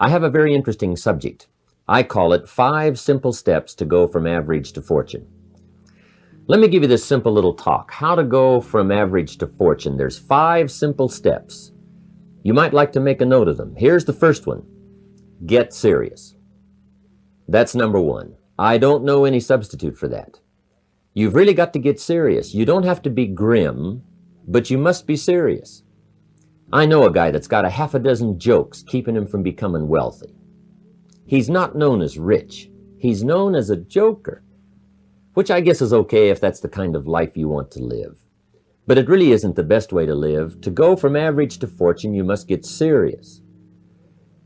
I have a very interesting subject. I call it 5 simple steps to go from average to fortune. Let me give you this simple little talk. How to go from average to fortune. There's 5 simple steps. You might like to make a note of them. Here's the first one. Get serious. That's number 1. I don't know any substitute for that. You've really got to get serious. You don't have to be grim, but you must be serious. I know a guy that's got a half a dozen jokes keeping him from becoming wealthy. He's not known as rich. He's known as a joker, which I guess is okay if that's the kind of life you want to live. But it really isn't the best way to live. To go from average to fortune, you must get serious.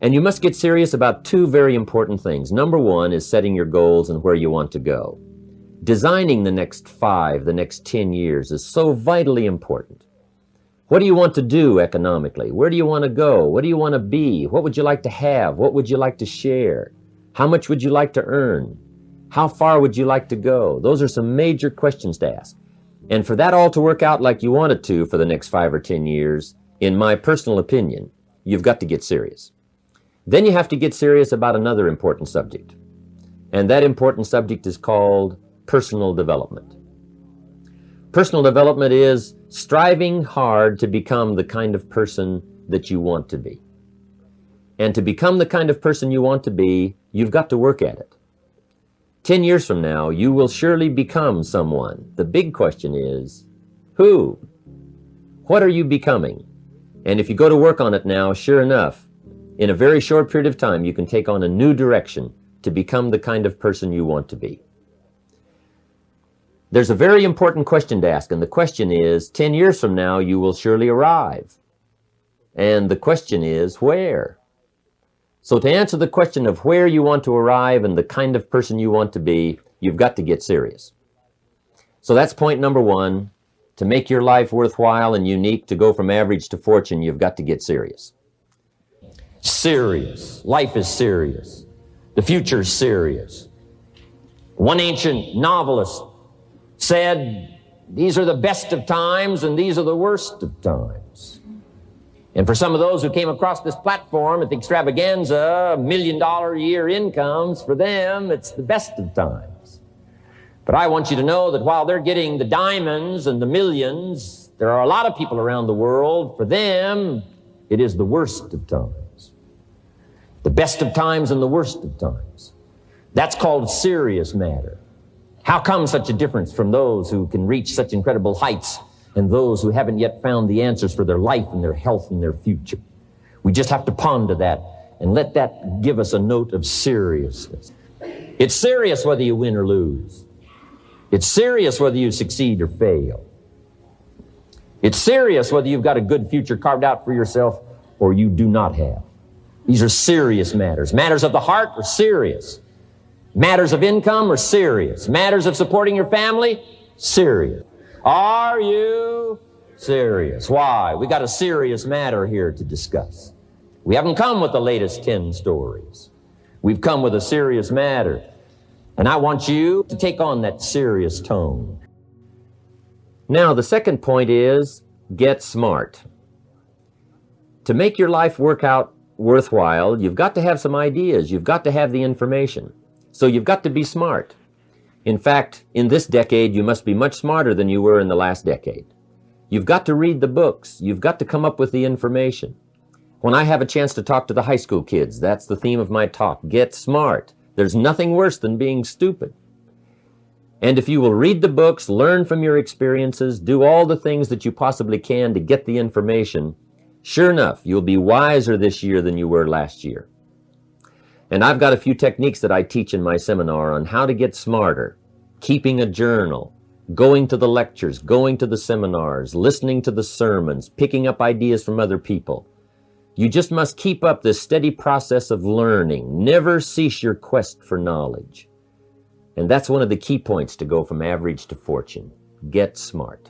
And you must get serious about 2 very important things. Number 1 is setting your goals and where you want to go. Designing the next 5, the next 10 years is so vitally important. What do you want to do economically? Where do you want to go? What do you want to be? What would you like to have? What would you like to share? How much would you like to earn? How far would you like to go? Those are some major questions to ask. And for that all to work out like you want it to for the next 5 or 10 years, in my personal opinion, you've got to get serious. Then you have to get serious about another important subject. And that important subject is called personal development. Personal development is striving hard to become the kind of person that you want to be. And to become the kind of person you want to be, you've got to work at it. 10 years from now, you will surely become someone. The big question is, who? What are you becoming? And if you go to work on it now, sure enough, in a very short period of time, you can take on a new direction to become the kind of person you want to be. There's a very important question to ask, and the question is, 10 years from now, you will surely arrive. And the question is, where? So to answer the question of where you want to arrive and the kind of person you want to be, you've got to get serious. So that's point number 1. To make your life worthwhile and unique, to go from average to fortune, you've got to get serious. Serious. Life is serious. The future is serious. One ancient novelist said, these are the best of times and these are the worst of times. And for some of those who came across this platform at the extravaganza, $1 million a year incomes, for them, it's the best of times. But I want you to know that while they're getting the diamonds and the millions, there are a lot of people around the world, for them, it is the worst of times. The best of times and the worst of times. That's called serious matter. How come such a difference from those who can reach such incredible heights and those who haven't yet found the answers for their life and their health and their future? We just have to ponder that and let that give us a note of seriousness. It's serious whether you win or lose. It's serious whether you succeed or fail. It's serious whether you've got a good future carved out for yourself or you do not have. These are serious matters. Matters of the heart are serious. Matters of income are serious. Matters of supporting your family, serious. Are you serious? Why? We got a serious matter here to discuss. We haven't come with the latest 10 stories. We've come with a serious matter. And I want you to take on that serious tone. Now, the second point is get smart. To make your life work out worthwhile, you've got to have some ideas. You've got to have the information. So you've got to be smart. In fact, in this decade, you must be much smarter than you were in the last decade. You've got to read the books. You've got to come up with the information. When I have a chance to talk to the high school kids, that's the theme of my talk. Get smart. There's nothing worse than being stupid. And if you will read the books, learn from your experiences, do all the things that you possibly can to get the information, sure enough, you'll be wiser this year than you were last year. And I've got a few techniques that I teach in my seminar on how to get smarter, keeping a journal, going to the lectures, going to the seminars, listening to the sermons, picking up ideas from other people. You just must keep up this steady process of learning. Never cease your quest for knowledge. And that's one of the key points to go from average to fortune. Get smart.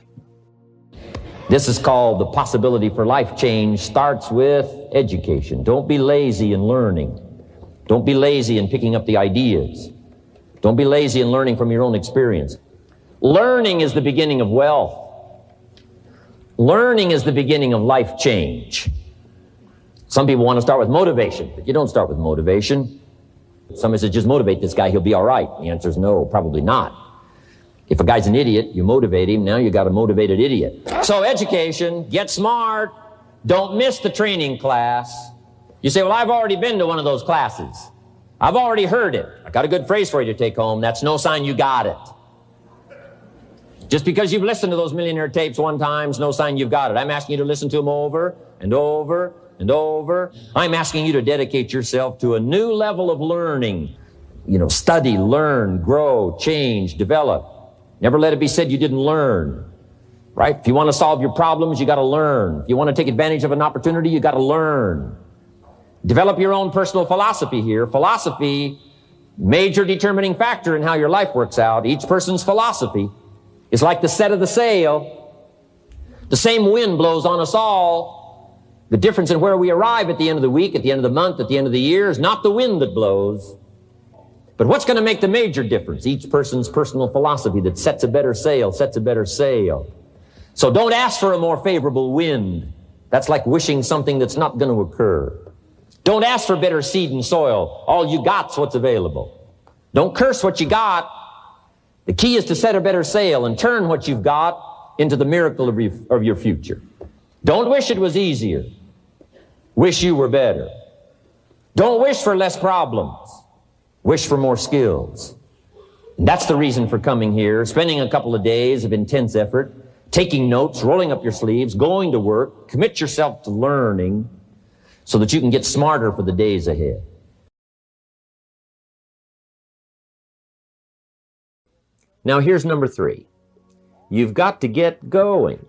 This is called the possibility for life change starts with education. Don't be lazy in learning. Don't be lazy in picking up the ideas. Don't be lazy in learning from your own experience. Learning is the beginning of wealth. Learning is the beginning of life change. Some people want to start with motivation, but you don't start with motivation. Somebody says, just motivate this guy, he'll be all right. The answer is no, probably not. If a guy's an idiot, you motivate him, now you got a motivated idiot. So education, get smart. Don't miss the training class. You say, well, I've already been to one of those classes. I've already heard it. I got a good phrase for you to take home. That's no sign you got it. Just because you've listened to those millionaire tapes one time is no sign you've got it. I'm asking you to listen to them over and over and over. I'm asking you to dedicate yourself to a new level of learning. Study, learn, grow, change, develop. Never let it be said you didn't learn, right? If you want to solve your problems, you got to learn. If you want to take advantage of an opportunity, you got to learn. Develop your own personal philosophy here. Philosophy, major determining factor in how your life works out. Each person's philosophy is like the set of the sail. The same wind blows on us all. The difference in where we arrive at the end of the week, at the end of the month, at the end of the year is not the wind that blows. But what's going to make the major difference? Each person's personal philosophy that sets a better sail, sets a better sail. So don't ask for a more favorable wind. That's like wishing something that's not going to occur. Don't ask for better seed and soil. All you got's what's available. Don't curse what you got. The key is to set a better sail and turn what you've got into the miracle of your future. Don't wish it was easier. Wish you were better. Don't wish for less problems. Wish for more skills. And that's the reason for coming here, spending a couple of days of intense effort, taking notes, rolling up your sleeves, going to work, commit yourself to learning so that you can get smarter for the days ahead. Now here's number 3. You've got to get going.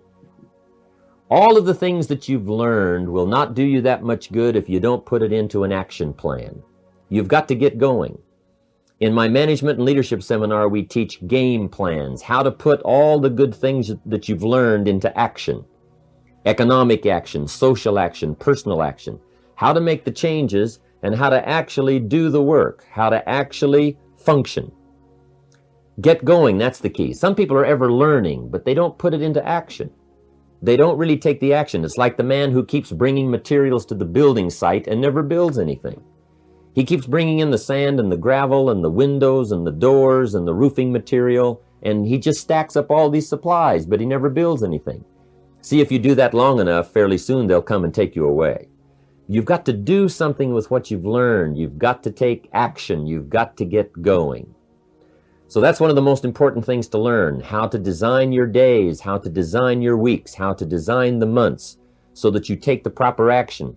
All of the things that you've learned will not do you that much good if you don't put it into an action plan. You've got to get going. In my management and leadership seminar, we teach game plans, how to put all the good things that you've learned into action. Economic action, social action, personal action. How to make the changes and how to actually do the work, how to actually function. Get going, that's the key. Some people are ever learning, but they don't put it into action. They don't really take the action. It's like the man who keeps bringing materials to the building site and never builds anything. He keeps bringing in the sand and the gravel and the windows and the doors and the roofing material, and he just stacks up all these supplies, but he never builds anything. See, if you do that long enough, fairly soon they'll come and take you away. You've got to do something with what you've learned. You've got to take action. You've got to get going. So that's one of the most important things to learn, how to design your days, how to design your weeks, how to design the months so that you take the proper action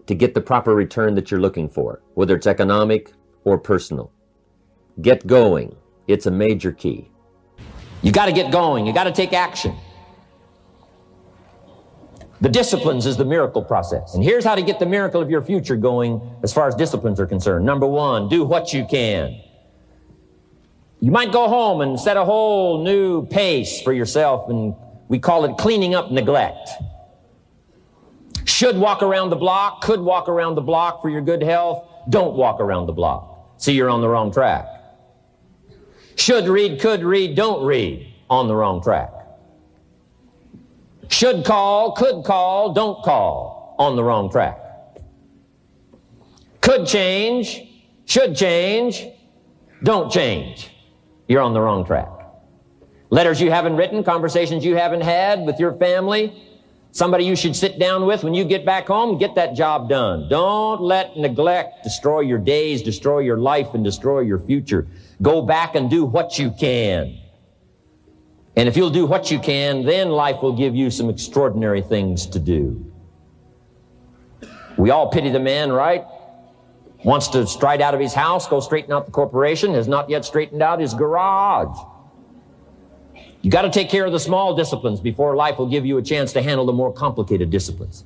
to get the proper return that you're looking for, whether it's economic or personal. Get going. It's a major key. You got to get going. You got to take action. The disciplines is the miracle process. And here's how to get the miracle of your future going as far as disciplines are concerned. Number 1, do what you can. You might go home and set a whole new pace for yourself, and we call it cleaning up neglect. Should walk around the block, could walk around the block for your good health. Don't walk around the block. See, you're on the wrong track. Should read, could read, don't read. On the wrong track. Should call, could call, don't call. On the wrong track. Could change, should change, don't change. You're on the wrong track. Letters you haven't written, conversations you haven't had with your family, somebody you should sit down with when you get back home, get that job done. Don't let neglect destroy your days, destroy your life, and destroy your future. Go back and do what you can. And if you'll do what you can, then life will give you some extraordinary things to do. We all pity the man, right? Wants to stride out of his house, go straighten out the corporation, has not yet straightened out his garage. You got to take care of the small disciplines before life will give you a chance to handle the more complicated disciplines.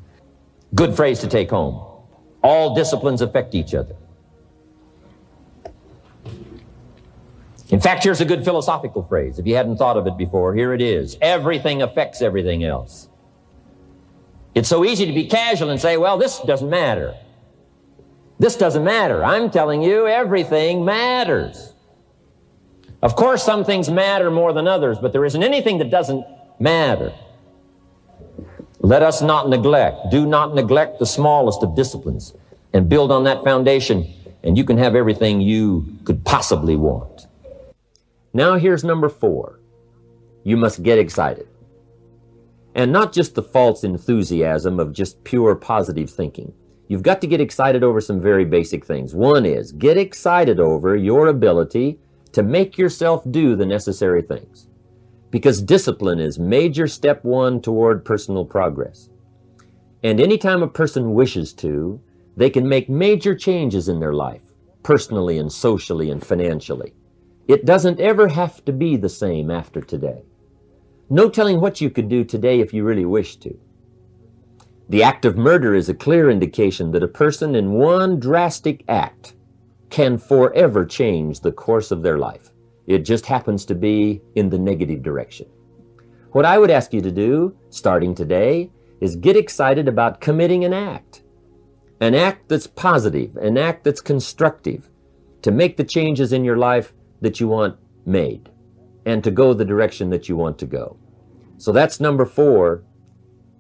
Good phrase to take home. All disciplines affect each other. In fact, here's a good philosophical phrase. If you hadn't thought of it before, here it is. Everything affects everything else. It's so easy to be casual and say, well, this doesn't matter. This doesn't matter. I'm telling you, everything matters. Of course, some things matter more than others, but there isn't anything that doesn't matter. Let us not neglect. Do not neglect the smallest of disciplines, and build on that foundation, and you can have everything you could possibly want. Now here's number 4. You must get excited. And not just the false enthusiasm of just pure positive thinking. You've got to get excited over some very basic things. One is, get excited over your ability to make yourself do the necessary things. Because discipline is major step 1 toward personal progress. And anytime a person wishes to, they can make major changes in their life, personally and socially and financially. It doesn't ever have to be the same after today. No telling what you could do today if you really wish to. The act of murder is a clear indication that a person in one drastic act can forever change the course of their life. It just happens to be in the negative direction. What I would ask you to do, starting today, is get excited about committing an act that's positive, an act that's constructive, to make the changes in your life that you want made, and to go the direction that you want to go. So that's number 4,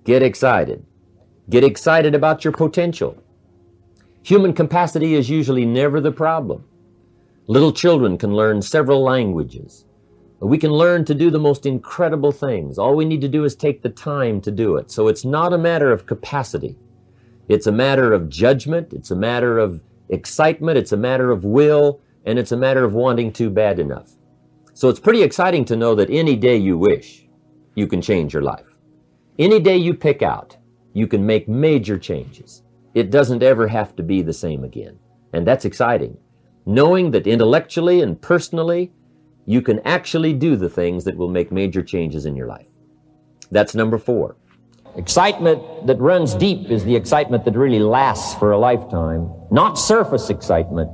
get excited. Get excited about your potential. Human capacity is usually never the problem. Little children can learn several languages. We can learn to do the most incredible things. All we need to do is take the time to do it. So it's not a matter of capacity. It's a matter of judgment. It's a matter of excitement. It's a matter of will. And it's a matter of wanting to bad enough. So it's pretty exciting to know that any day you wish, you can change your life. Any day you pick out, you can make major changes. It doesn't ever have to be the same again. And that's exciting. Knowing that intellectually and personally, you can actually do the things that will make major changes in your life. That's number 4. Excitement that runs deep is the excitement that really lasts for a lifetime, not surface excitement.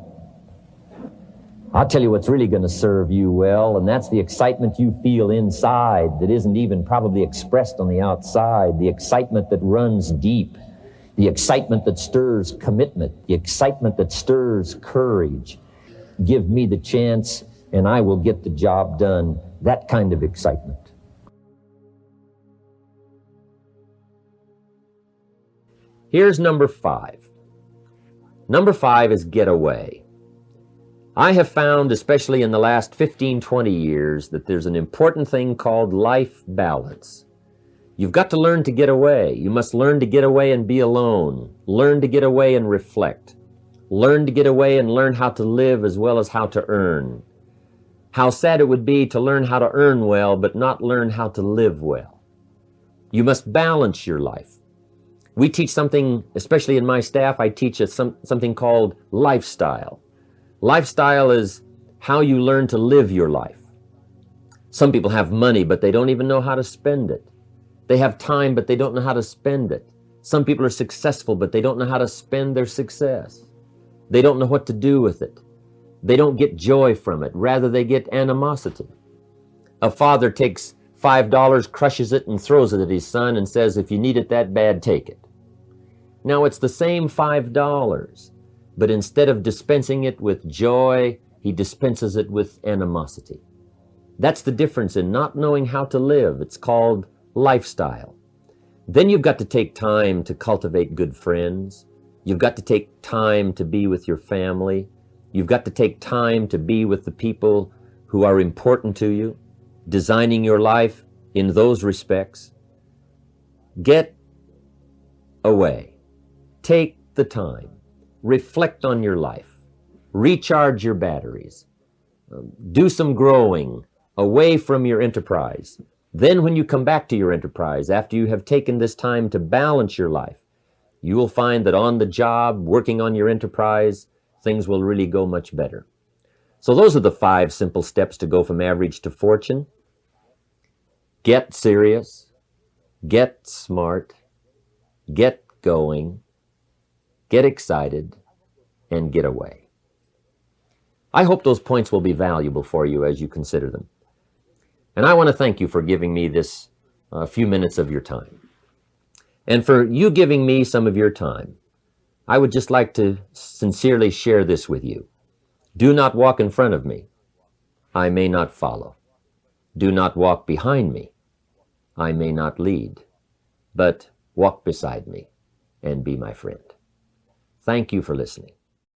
I'll tell you what's really going to serve you well, and that's the excitement you feel inside that isn't even probably expressed on the outside, the excitement that runs deep, the excitement that stirs commitment, the excitement that stirs courage. Give me the chance, and I will get the job done. That kind of excitement. Here's number 5. Number 5 is get away. I have found, especially in the last 15, 20 years, that there's an important thing called life balance. You've got to learn to get away. You must learn to get away and be alone. Learn to get away and reflect. Learn to get away and learn how to live as well as how to earn. How sad it would be to learn how to earn well, but not learn how to live well. You must balance your life. We teach something, especially in my staff, I teach something called lifestyle. Lifestyle is how you learn to live your life. Some people have money, but they don't even know how to spend it. They have time, but they don't know how to spend it. Some people are successful, but they don't know how to spend their success. They don't know what to do with it. They don't get joy from it. Rather, they get animosity. A father takes $5, crushes it, and throws it at his son and says, if you need it that bad, take it. Now, it's the same $5. But instead of dispensing it with joy, he dispenses it with animosity. That's the difference in not knowing how to live. It's called lifestyle. Then you've got to take time to cultivate good friends. You've got to take time to be with your family. You've got to take time to be with the people who are important to you, designing your life in those respects. Get away. Take the time. Reflect on your life. Recharge your batteries. Do some growing away from your enterprise. Then when you come back to your enterprise, after you have taken this time to balance your life, you will find that on the job, working on your enterprise, things will really go much better. So those are the 5 simple steps to go from average to fortune. Get serious. Get smart. Get going. Get excited, and get away. I hope those points will be valuable for you as you consider them. And I want to thank you for giving me this few minutes of your time. And for you giving me some of your time, I would just like to sincerely share this with you. Do not walk in front of me. I may not follow. Do not walk behind me. I may not lead. But walk beside me and be my friend. Thank you for listening.